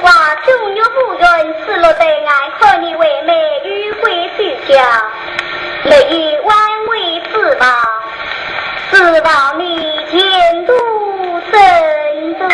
话终有不仁，失落对岸，可你为美与归去家，每以万为自保，自保你前途深度。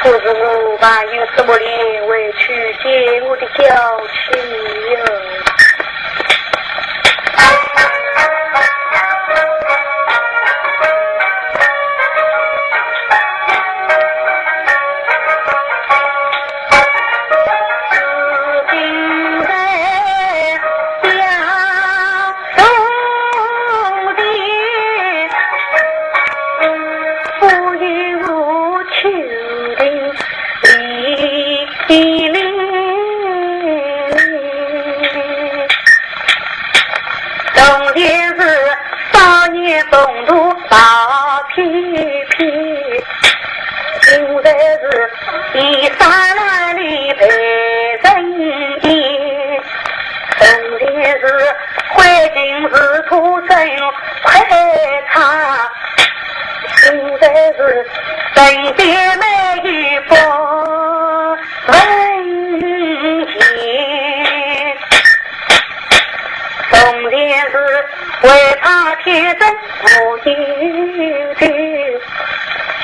可是我把有什么理委屈接我的娇妻哟？风度到皮皮，现在是第三来里陪人意，从前是环境是出身快差，现在是身边没一风文气，从前是为怕天真不应的，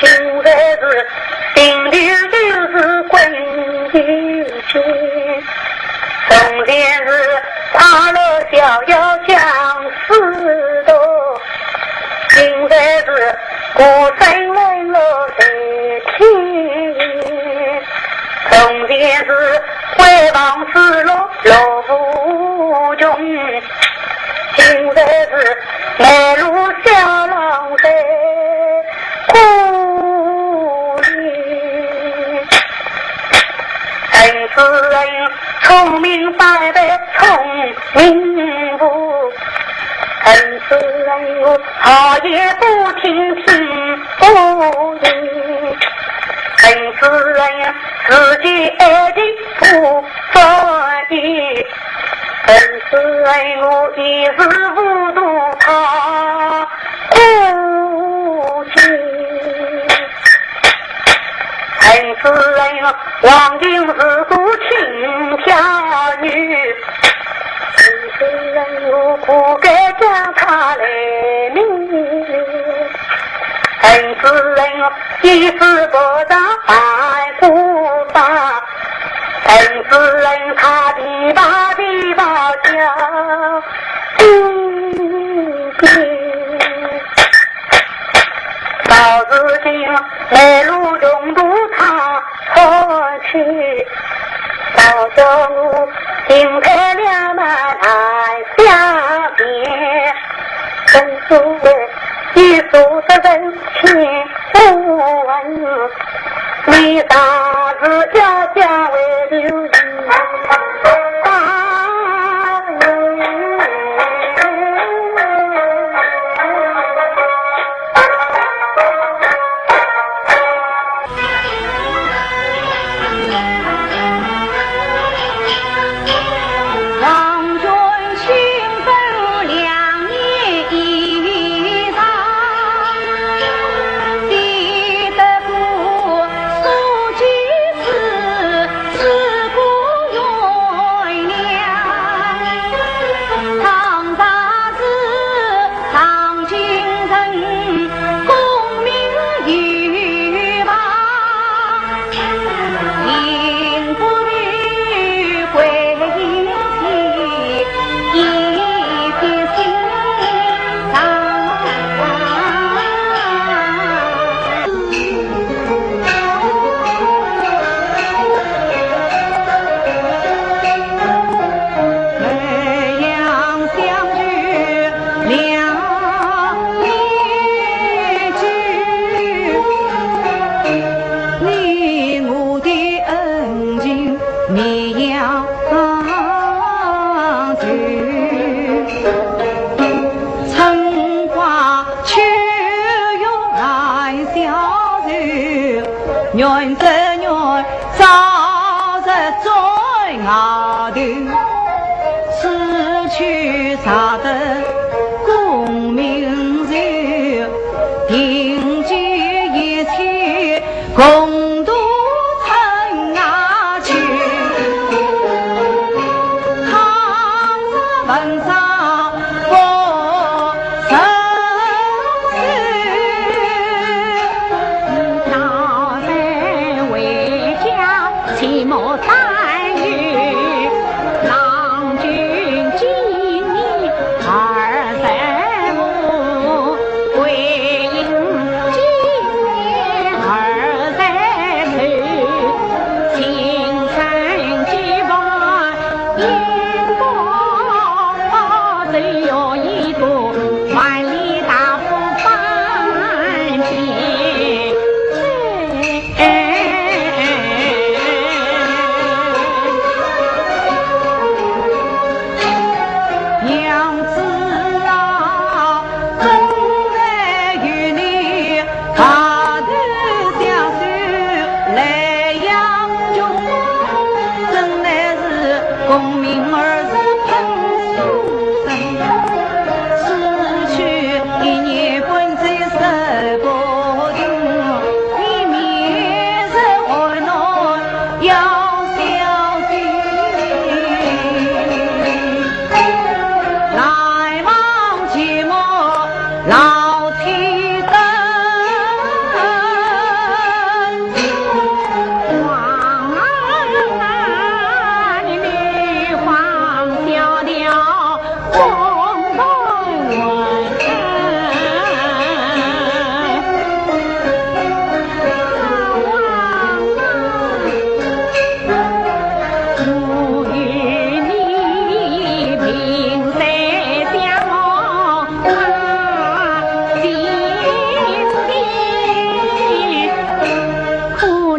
现在是心里就是滚一圈，从前是快乐逍遥相思多，现在是孤身冷落在天，从前是解放失落落无穷，现在是内陆小浪水苦里，此人聪明百倍聪明不，此人好也不听听不听，此人自己爱的不在意，此人我一时不渡他不情，此人望今日故情下女，此人我不该将他来命，此人一时不长白骨发，此人他的把的把家到如今内陆中途他何去，到这路惊开两门来下边，真是为一数的人情不问，为啥子要嫁为流言愿这愿早日在外头，失去啥的功名寿，定居一切共度春夏秋，抗日文章不生期末待遇，郎君今年25，归隐今年27，青山之外烟波，只有一朵万里大步翻天。功名儿是喷书生，失去一年半载十不停，一面是爱侬要小心，来往寂寞老天灯。花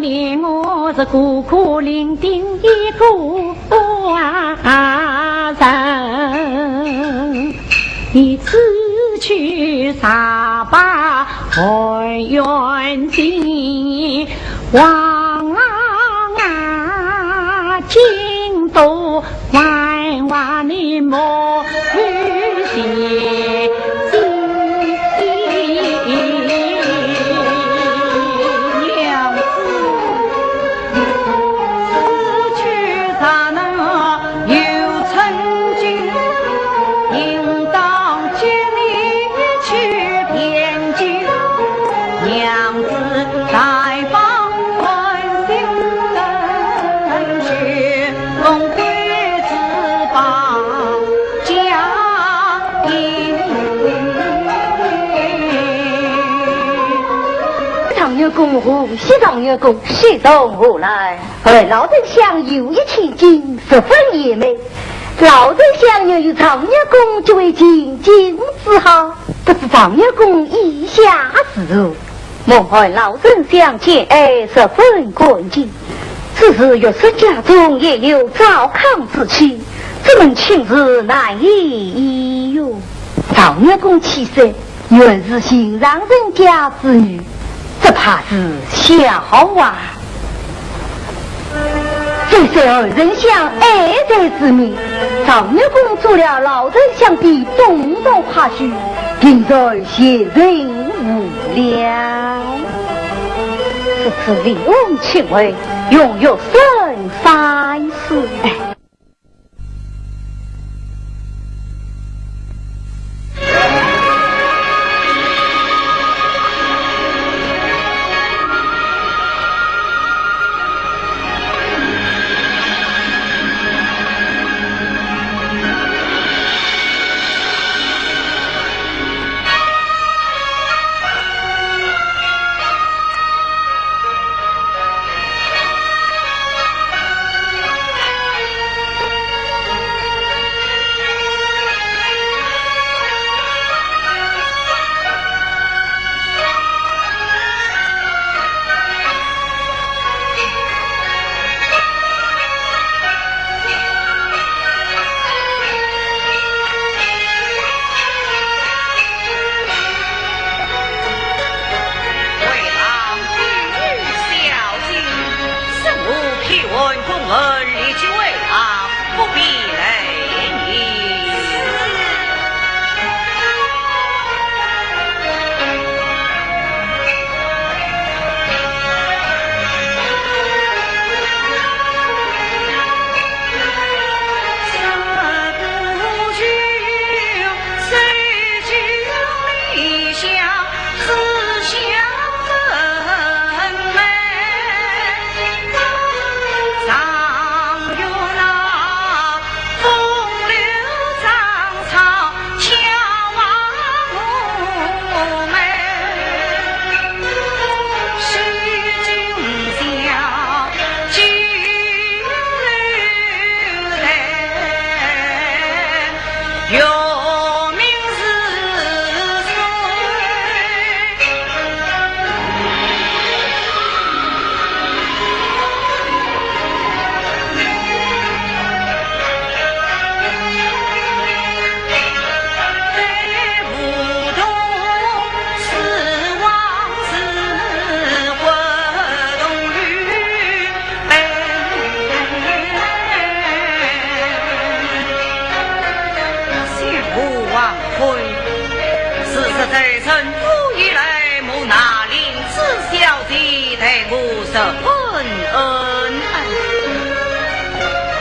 年我是孤苦伶仃一个人，你此去撒把回远近，王郎啊，京都万万你莫去写。公户西藏月公西从何来？而老丞相有一千金，十分也美。老丞相又有藏月公这位金金自豪，不知藏月公意下是何？梦见老丞相见爱十分恭敬，此时岳氏家中也有糟糠之气，这门亲事难以哟。藏月公气色原是新上人家之女。这怕是笑话。这是二人相爱在之命，藏月公做了老丞相的东东花絮，定在先人无量。此次李翁请为，永有生三世。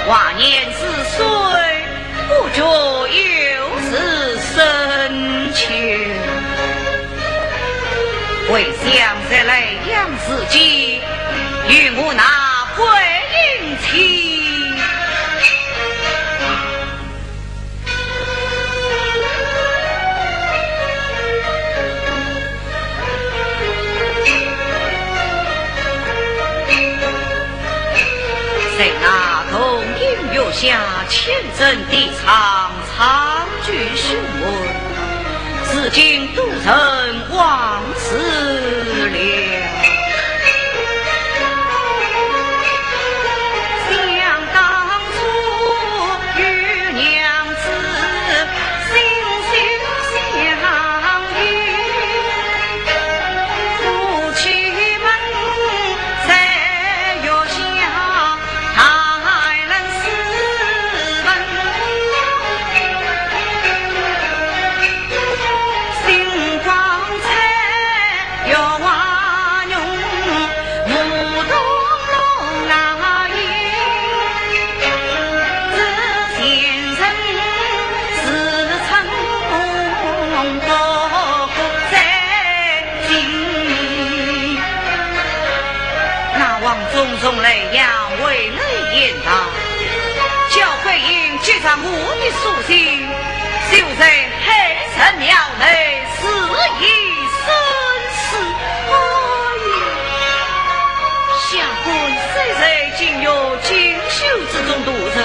华年之岁，不觉又是深秋。为想在来养自己，与我那鬼淫妻。在那同音乐下千真的唱唱句雄文，至今都曾往事了。望种种雷阳为雷言道，教会因这场我的书信，就在黑神庙内死一生死。下官虽在今有精修之中度人，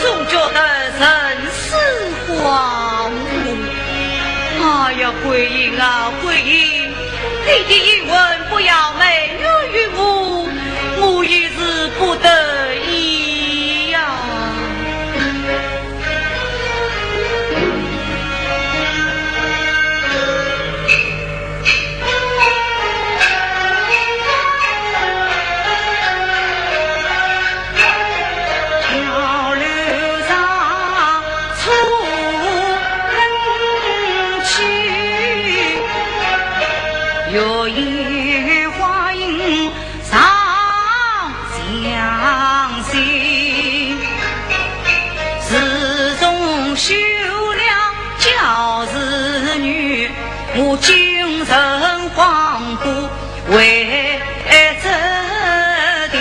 总觉得人世荒芜。哎呀，桂英啊，桂英，你的英文不要美女于我，我也是不得已呀。有一花影上相信，寺中修良教子女，我精神恍惚为这的，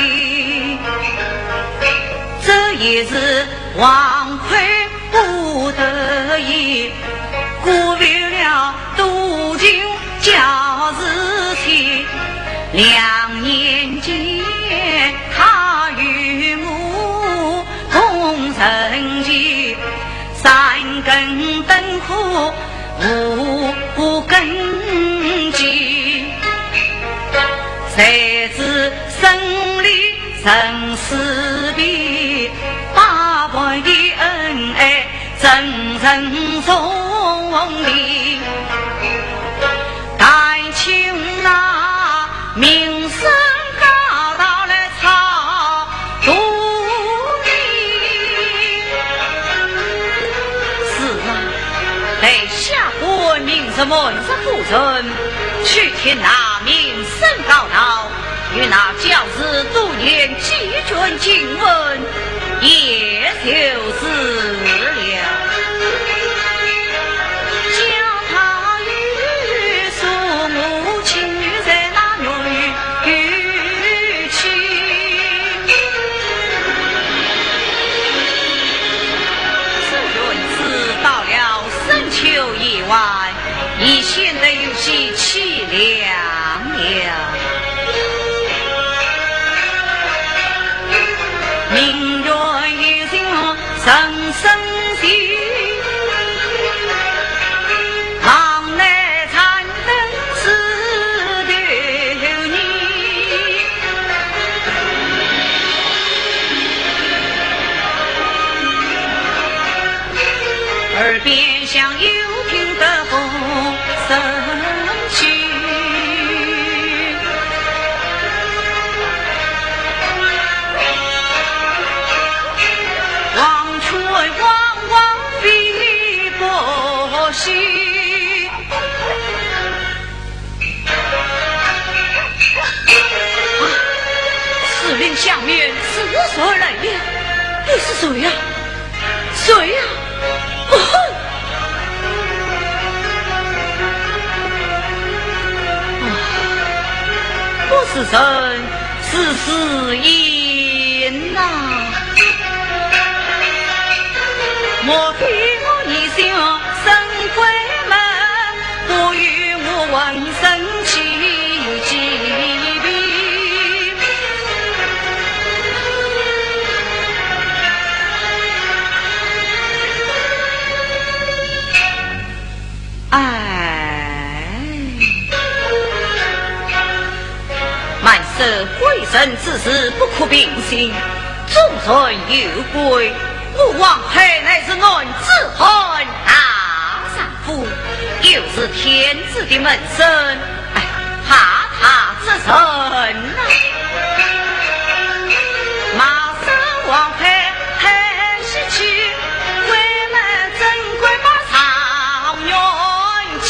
这也是王魁不得已，顾虑了渡尽教子体。2年间他与我同生计，3根灯火无根基，谁知生离生死别，8辈的恩爱真正送离，感情那名声高到了草土里。是啊，得下官明着门上夫人去听那名声高到，与那教子读念几卷经文，也就是了。已显得有些凄凉了。明月一心深深的，堂内残灯似丢泥，耳边像幽听的风声去，望春望望飞过隙，四令下面是谁来了？你是谁呀？谁呀？不是人，是死因呐！莫非我一心生鬼门，不与我闻声起疾病？这鬼神之事不可平行，众人有归，我王妃乃是男子汉大丈夫，又是天子的门生，怕他之人呐！马上王妃还是去为了珍贵把长远妻。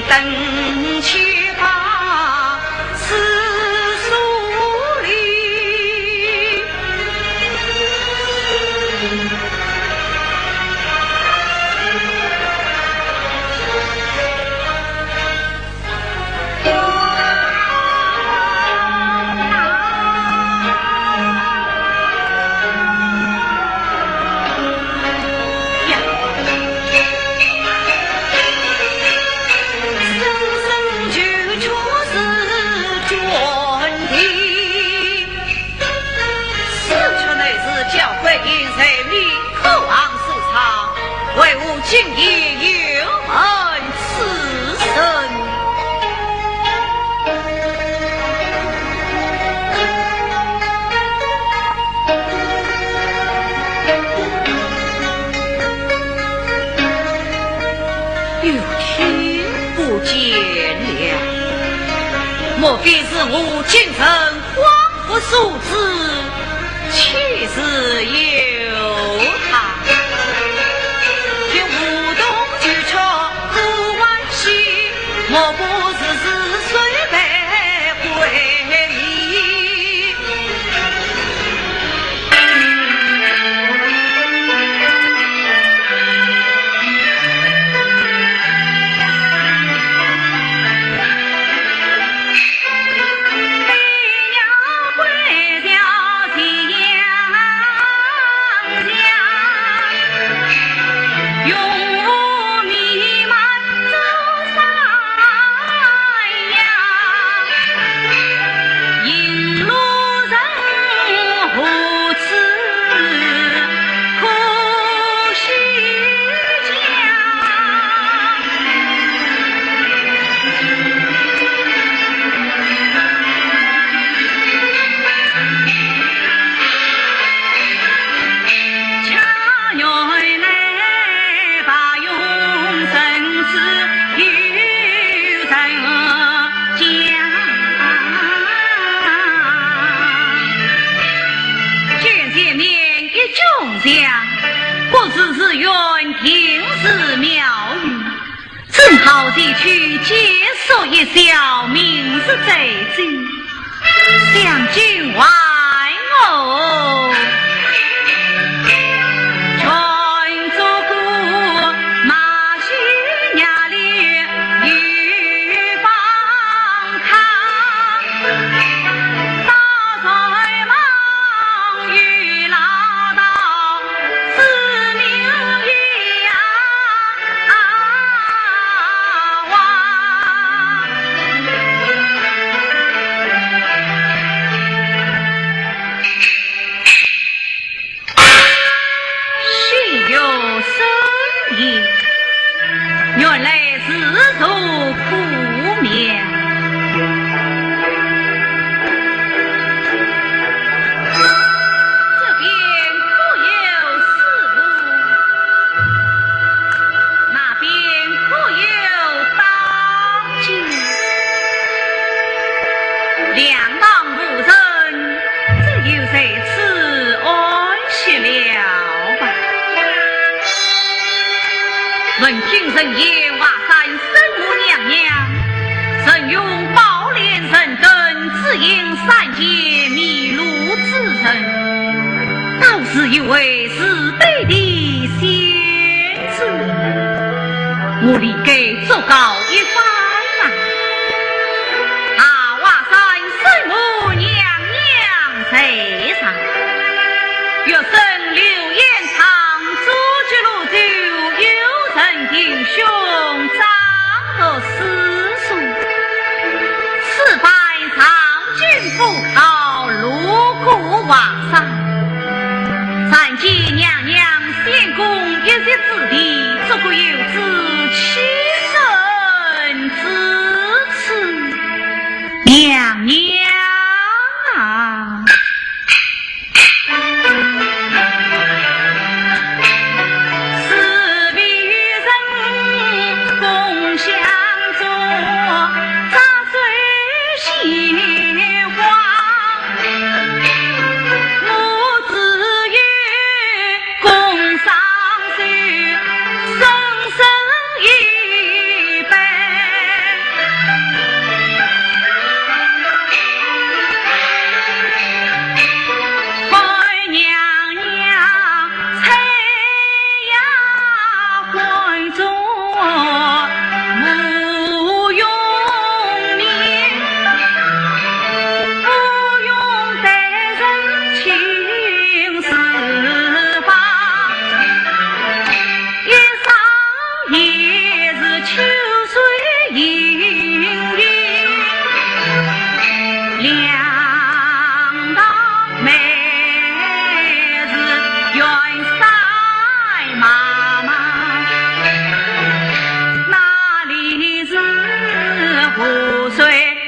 灯今夜有恩此生。有天不见了，莫非是我今生荒夫素子，岂是有他？天无动举车不惋惜，莫不是岁白回忆。不知是缘定是妙语，正好地去解说一笑，明日再见。将军外我全做过马西nhà里女帮他大在忙与老道思明一呀心有深意，原来自受苦面。这边可有事务，那边可有当今，两党无人，只有在此安息了吧。闻听人言，华山生母娘娘曾用宝莲神根指引三界迷路之人，倒是一位慈悲的仙子。我理该奏告一番啊！华山生母娘娘在上，若生流言堂，诸居路就有人英雄张和私塾，此番上军赴考，路过华山，三界娘娘献供一席之地，足够有知七神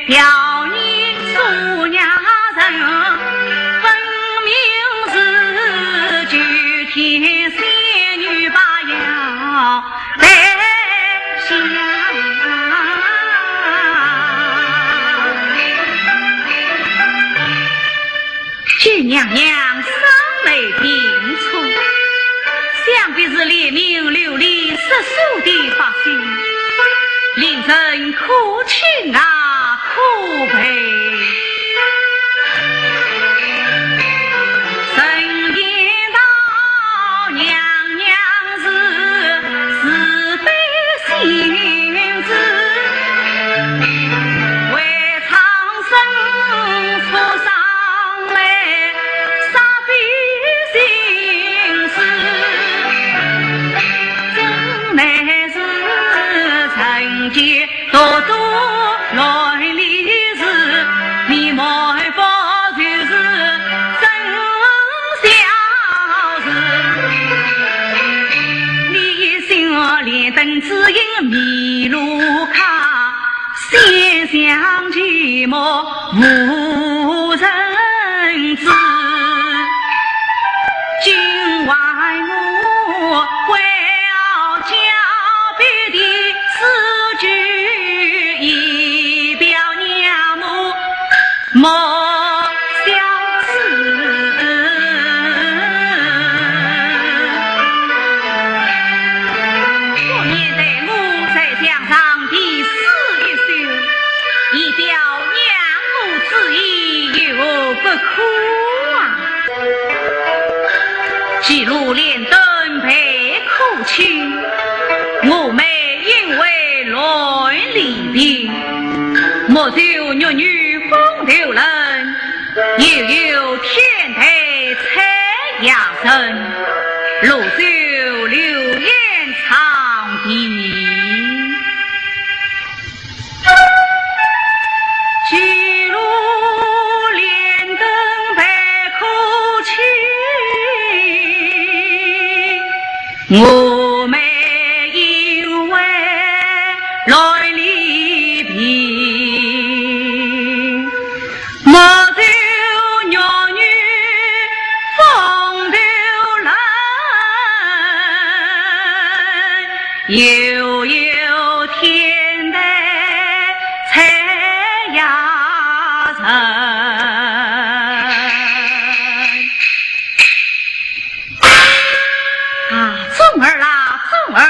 表你苏家人，分明是九天仙女把药带下。君娘娘双眉并蹙，想必是怜悯流离失所的百姓，令人苦情啊，苦悲。神言道娘娘是非心知，为苍生所伤来杀必心思，真乃是曾经多多来历史，你莫不就是真相事，你心连灯只因迷路卡，先想寂寞无人知，今晚我会要交笔的诗句，以表娘母莫相思。我面对我在江上的诗一首，以表娘母之意，又不可啊。记录连灯陪苦情，我妹因为乱离别，莫就女女风流人，又有天台采雅人，路就流言长地。记录连灯陪苦情，我妹因为来离别，莫就女女风流人，又有天台采雅人。钟儿啦，钟儿，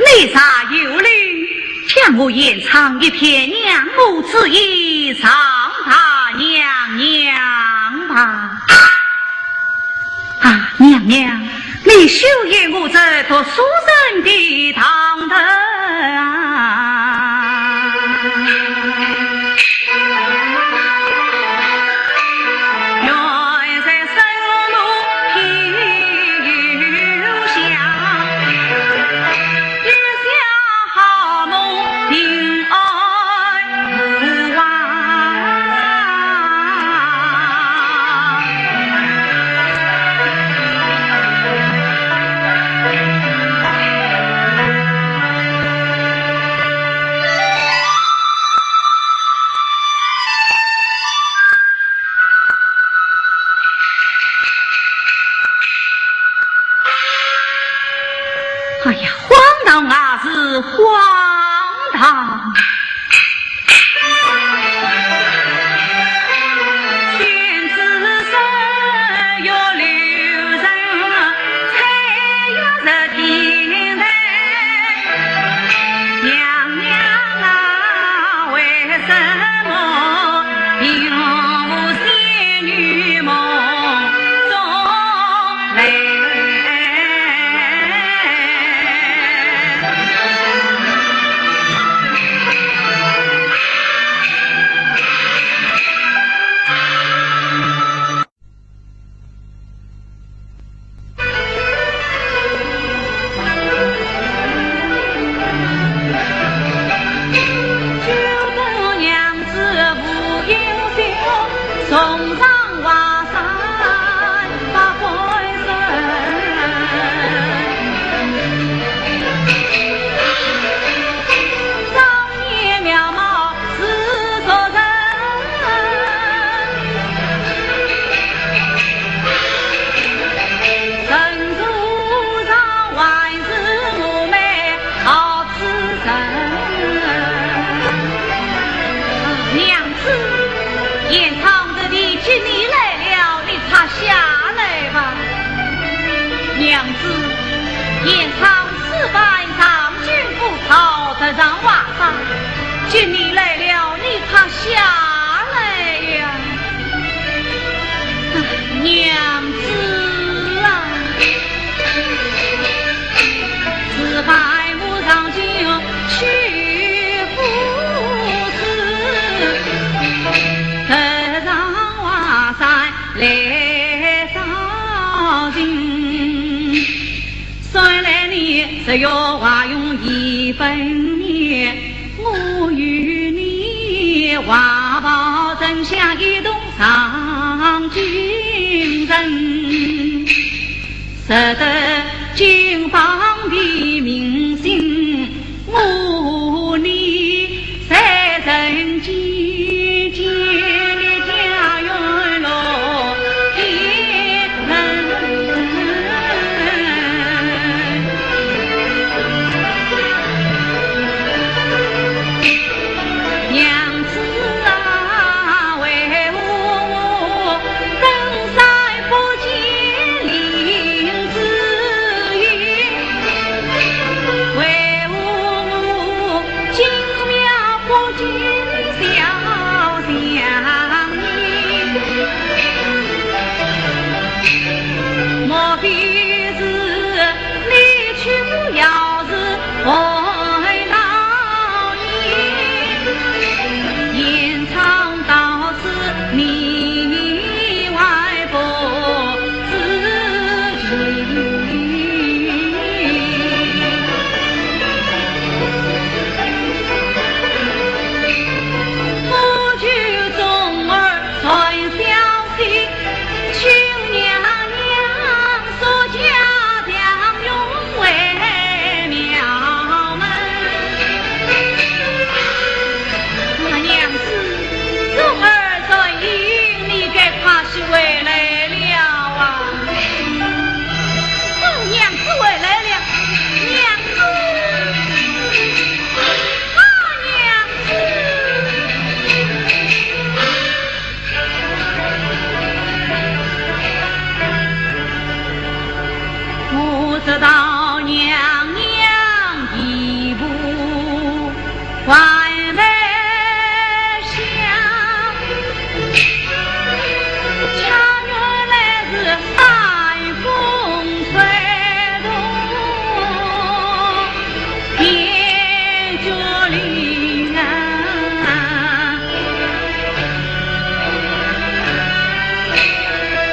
你啥有理？将我演唱一篇娘母之意，上他娘娘吧。啊，娘娘，你休言我这读书人的堂堂啊！原在生路偏有香，月下好梦平安无望。娘子，延长400丈军不逃得让瓦上，今你来了，你怕下来呀？娘子啊，自百亩上京去赴死，得让瓦山来上京。虽然你只要化用100年，我与你华宝真相一同上京城，使得京方的民心，我你在人间建立家园咯天门。娘子啊，为我登山不见林子云，为我精妙不见小香烟，莫非是你去要是回老年，延长到是你外婆自己。夫君中儿传消息，请娘娘说家将永为庙门。娘子，中儿在应，你该怕是回来了啊！娘子回来了，娘子，啊娘子，不知道娘娘一步还来想，恰原来是寒风吹动边角里啊，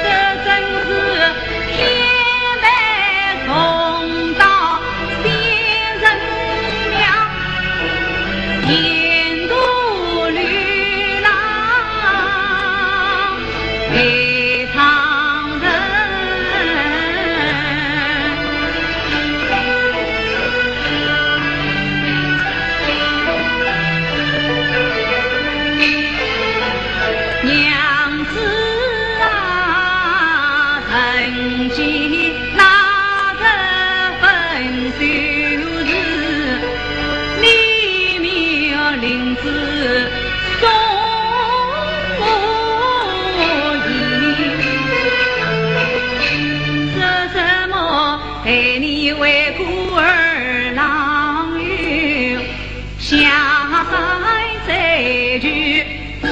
这真是天白送到仙人庙，沿途绿浪陪旁人。娘子啊，曾经那这份旧日，你命令子送我饮，这什么陪你为孤儿郎有，下海再聚夫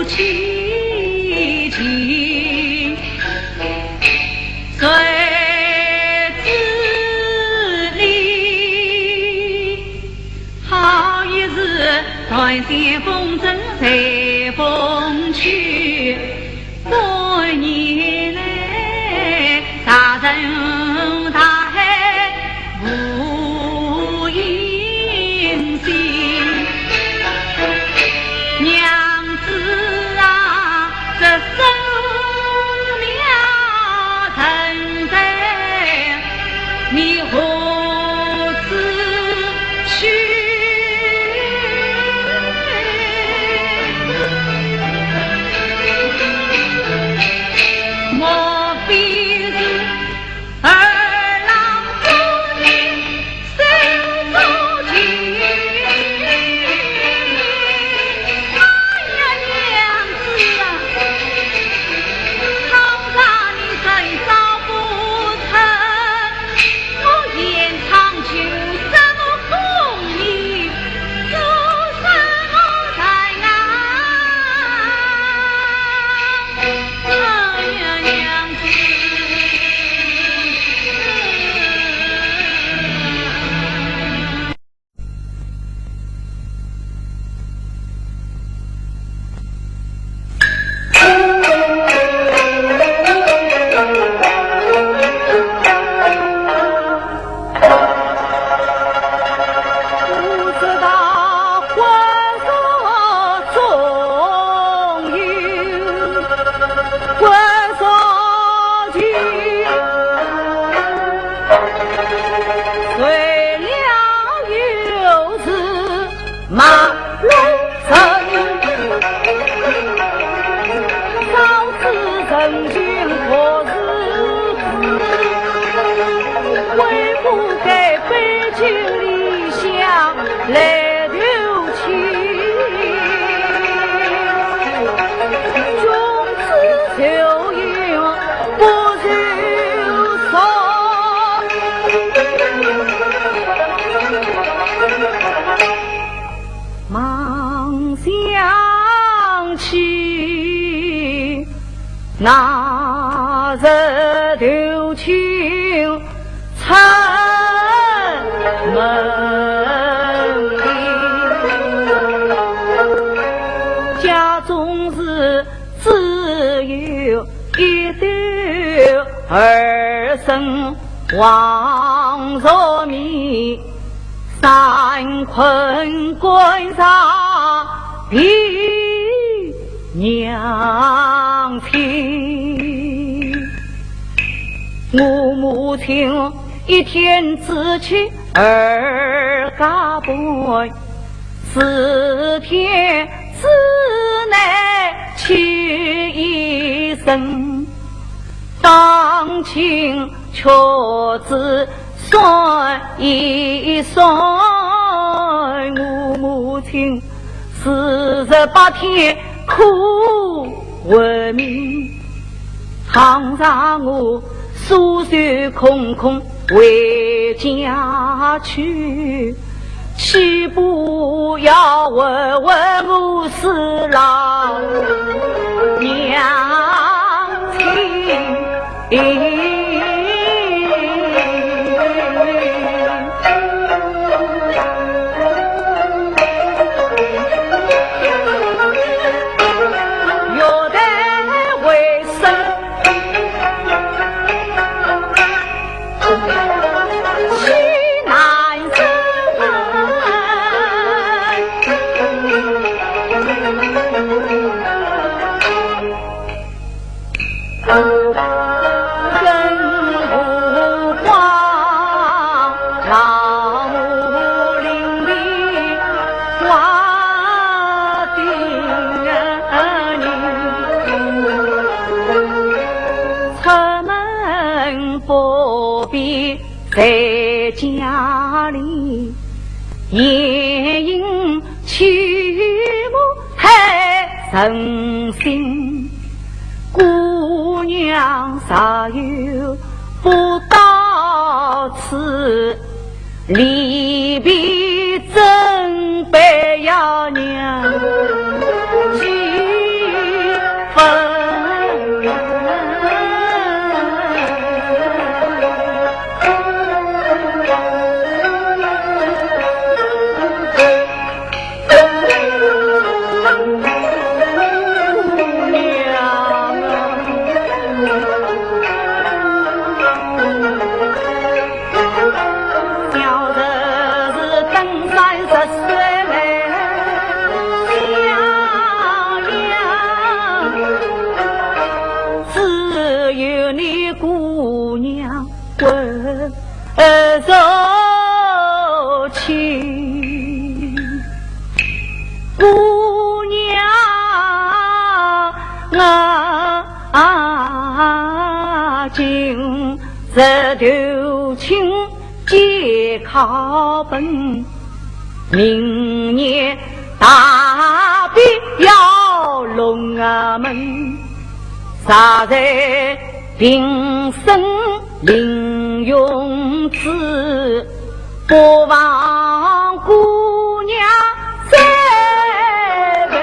妻情，谁知你好一日断线风筝随风去，多年来杀人大海无音信。娘子啊，这生了成灾，你何自去？莫非是儿郎不念心中情？那日头青出门里，家中是只有一斗儿孙黄肉米，三困关上比娘亲。我母亲一天只娶二家婆，4天之内娶一生，当亲却只算一算。我母亲48天苦为民，倘让我束手空空回家去，岂不要问问我是老娘亲？在家里夜饮曲目太神心，姑娘啥有不到此，离别真悲呀娘几分。柔情姑娘今日头亲皆考本，明年大比要龙门，啥在平生临用子，不忘姑娘在背。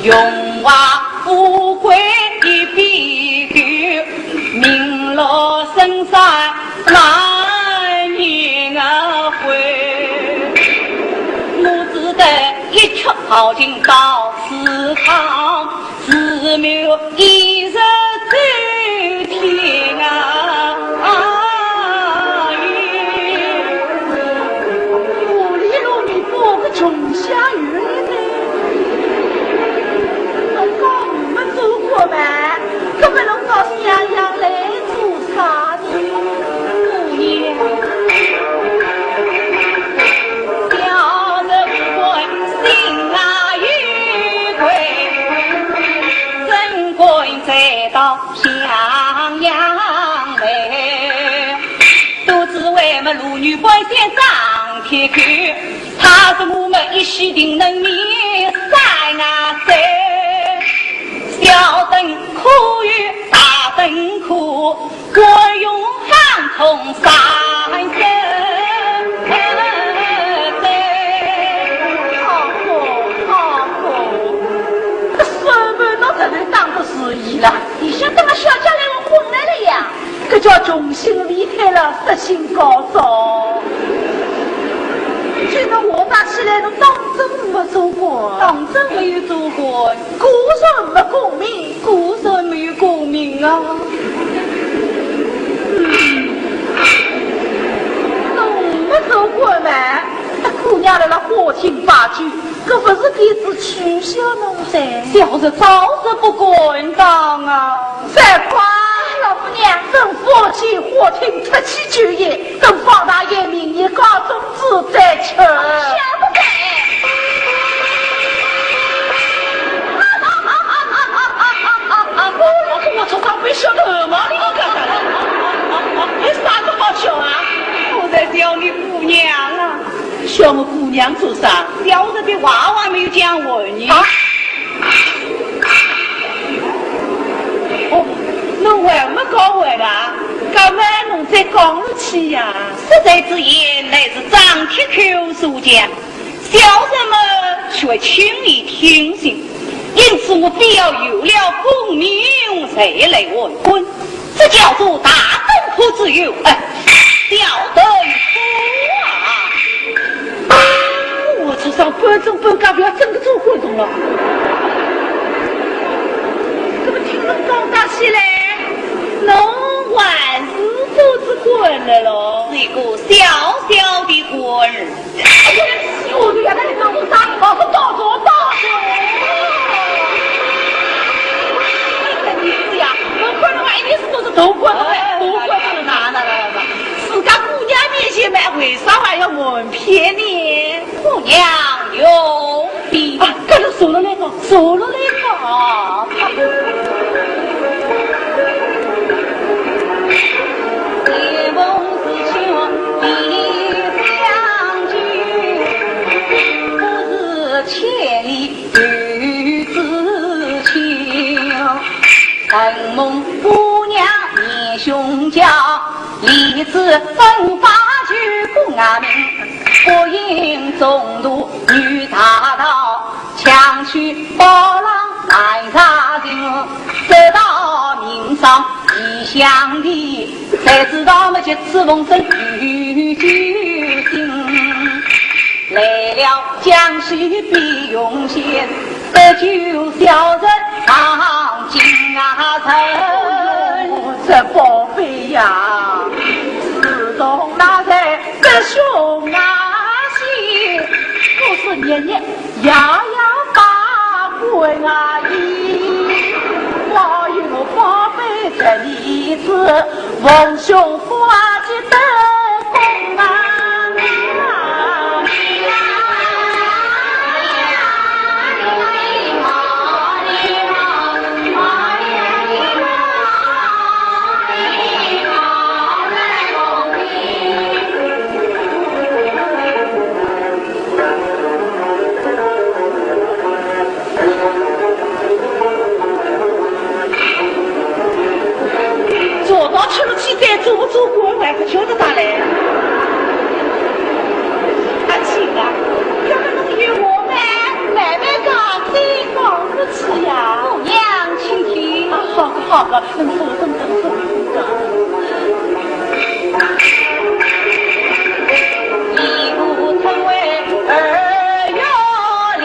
用娃富贵的比喻，名落深山难言回。我只得一曲好情到祠堂，自谬一日走天我离了你过个穷下雨我们根本能到襄阳来做啥的姑娘，小人贵心啊愉快，珍贵再到襄阳来，们妇女本县张铁口，他是我们一时定能面三啊三，小灯苦与大灯苦，各用汉通三声。你想跟我小家来我混来了呀？这叫重新离开了实行高招。现在我打起来的当真没做过，当真没有做过，古人没功名，古人没有功名啊。没做过嘛？那姑娘来了花厅八句，可不是给子取消侬噻？小子早是不滚当啊！再夸老夫娘，等夫妻花厅出去就业，等方大爷名义高中子再吃。想不开。我头上被小头毛你干啥了？有啥子好笑啊？我在教你姑娘啊，小我姑娘做啥？小子的娃娃没有讲我呢。哦，侬还没搞完啦？干嘛侬再讲下去呀？实在之言，乃是张铁口所讲，小人们却轻易听信，因此我必要有了功名才来完婚，这叫做大灯苦之有，小灯苦啊！我头上半中半家不要整个做活动了。怎么听侬讲大起来？侬万事都是滚了咯，是一个小小的官儿。哎呀，我原来你弄啥？好好打坐打坐。你是呀，我看到外面是都是头冠的，头冠的哪？自家姑娘面前买，为啥还要蒙骗呢？姑娘有病啊！跟着走了那个，走了那个啊！夜梦思秋必相聚，不知千里与自情。承蒙姑娘面胸娇，立志奋发举功啊名。我应中路女大道，强取包郎来杀进，得到名上异乡里，才知道么这次风声与居心。来了江西必用心，得救小人上京啊城。这宝贝呀，自从那在这兄啊西，都是年年样样把滚啊一。我有宝贝这里子，翁兄花季的功啊。再做不做过还不晓得咋来？阿亲啊，要不侬约我们慢慢讲，再讲不起呀？姑娘请听。好个好个，等。一步成为2月里，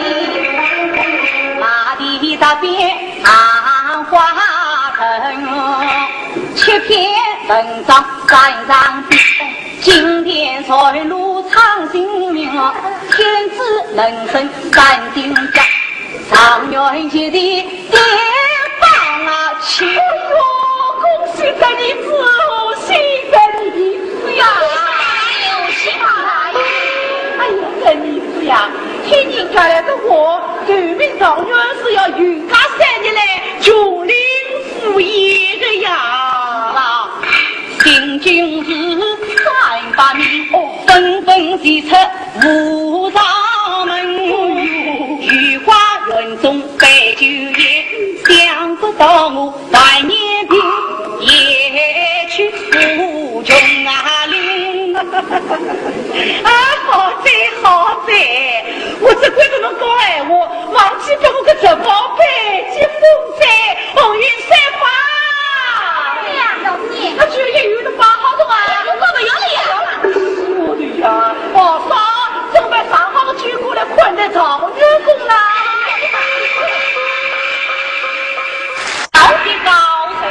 马蹄大边杏花藤，7篇文章山上笔，经典传入苍心名，天子能生三定家，上元节的典范啊！哎呦，恭喜在你子，喜在你子呀！哎呀，在你子呀！听人家来的话，革命状元是要云家3年来穷林副业的呀！行军日300名，无上门，菊花园中摆酒宴，想不到我万年病也去负穷啊领。啊，好在好在，我只管这么讲闲话，忘记给我个这宝贝接风灾，红运散发。对呀，老师，那就业余的把好的啊，我哥哥有理呀。我的呀，皇上正把上好的酒过来款待状元公啦。高的高人。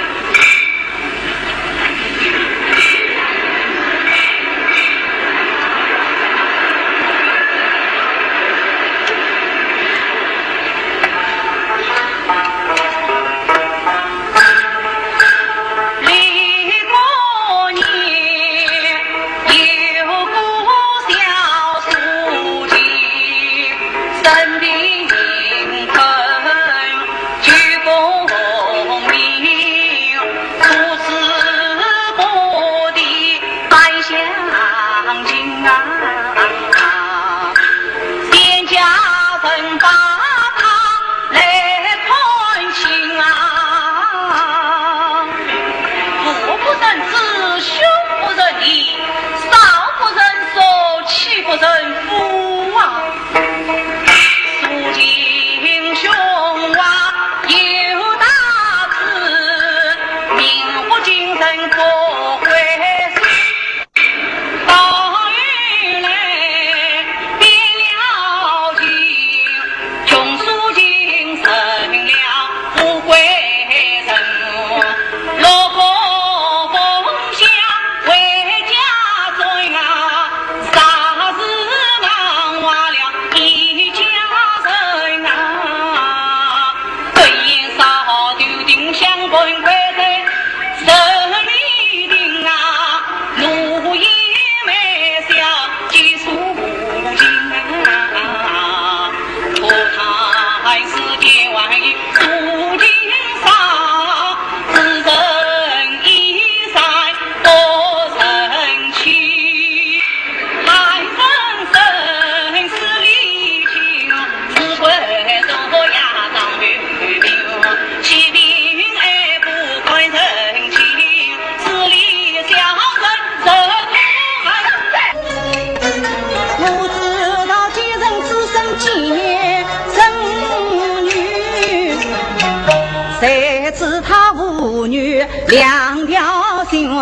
两条心，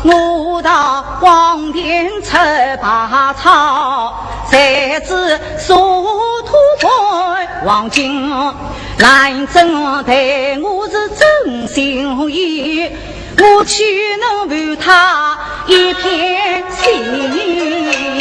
我到黄田吃拔草，才知沙土foi黄金，兰真对我是真心意，我岂能负他一片心？